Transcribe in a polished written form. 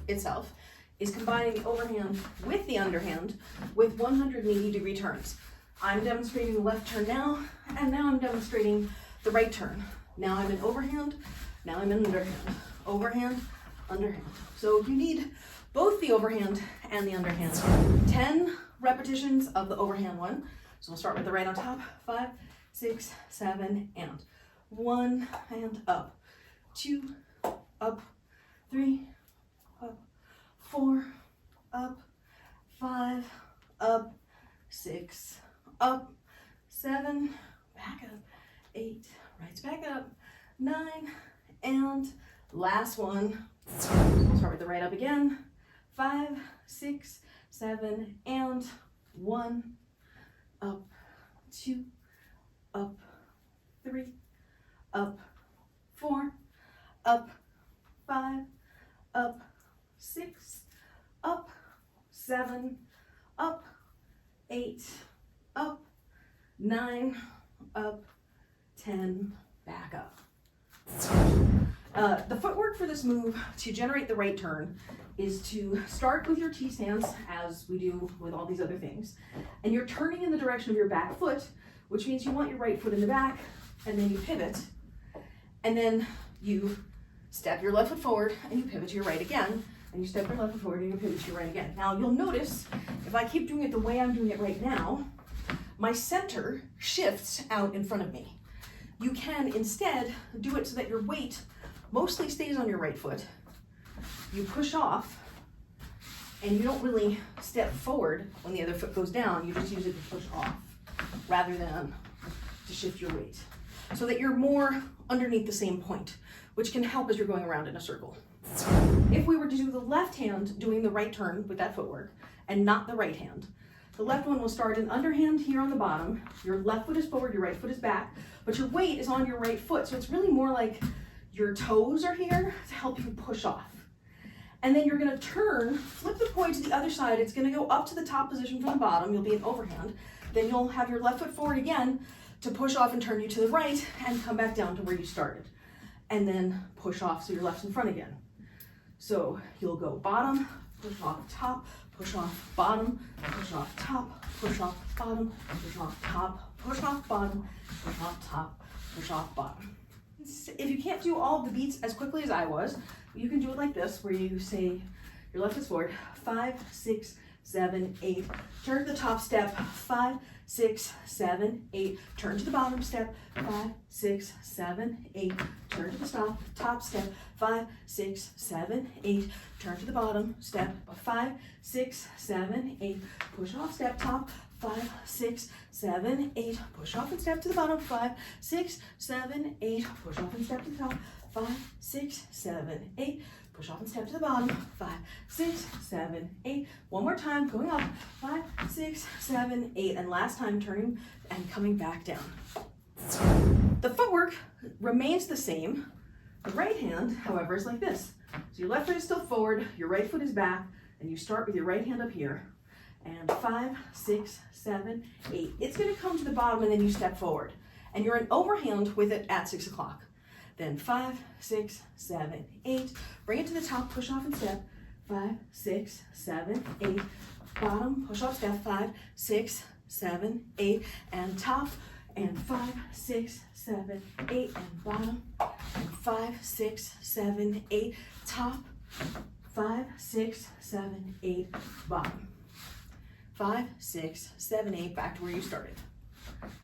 itself is combining the overhand with the underhand with 180-degree turns. I'm demonstrating the left turn now, and now I'm demonstrating the right turn. Now I'm in overhand, now I'm in underhand. Overhand, underhand. So you need both the overhand and the underhand. 10 repetitions of the overhand one. So we'll start with the right on top. 5, 6, 7, and 1, and up. 2, up. 3, up. 4, up. 5, up. 6, up. 7, back up. 8, right's back up. 9, and last one. We'll start with the right up again. 5, 6, 7, and 1, up. 2, up. 3, up. 4, up. 5, up. 6, up. 7, up. 8, up. 9, up. 10, back up. The footwork for this move to generate the right turn is to start with your T stance, as we do with all these other things, and you're turning in the direction of your back foot, which means you want your right foot in the back, and then you pivot, and then you step your left foot forward, and you pivot to your right again, and you step your left foot forward, and you pivot to your right again. Now you'll notice, if I keep doing it the way I'm doing it right now, my center shifts out in front of me. You can instead do it so that your weight mostly stays on your right foot. You push off, and you don't really step forward when the other foot goes down. You just use it to push off rather than to shift your weight, so that you're more underneath the same point, which can help as you're going around in a circle. If we were to do the left hand doing the right turn with that footwork and not the right hand, the left one will start in underhand here on the bottom. Your left foot is forward, your right foot is back, but your weight is on your right foot. So it's really more like your toes are here to help you push off. And then you're gonna turn, flip the poi to the other side. It's gonna go up to the top position from the bottom. You'll be in overhand. Then you'll have your left foot forward again to push off and turn you to the right and come back down to where you started. And then push off so your left's in front again. So you'll go bottom, push off top, push off bottom, push off top, push off bottom, push off top, push off bottom, push off top, push off bottom. If you can't do all of the beats as quickly as I was, you can do it like this, where you say your left is forward, 5, 6, 7, 8, turn to the top step, 5, 6, 7, 8, turn to the bottom step, 5, 6, 7, 8, turn to the top step, 5, 6, 7, 8, turn to the bottom step, 5, 6, 7, 8, push off step top, 5, 6, 7, 8, push off and step to the bottom, 5, 6, 7, 8, push off and step to the top, 5, 6, 7, 8, push off and step to the bottom, 5, 6, 7, 8, one more time, going up, 5, 6, 7, 8, and last time turning and coming back down. The footwork remains the same. The right hand, however, is like this. So your left foot is still forward, your right foot is back, and you start with your right hand up here, and 5, 6, 7, 8. It's gonna come to the bottom and then you step forward. And you're in overhand with it at 6 o'clock. Then 5, 6, 7, 8. Bring it to the top, push off and step. 5, 6, 7, 8. Bottom, push off step. 5, 6, 7, 8. And top. And 5, 6, 7, 8. And bottom. And 5, 6, 7, 8. Top. 5, 6, 7, 8. Bottom. 5, 6, 7, 8. Back to where you started.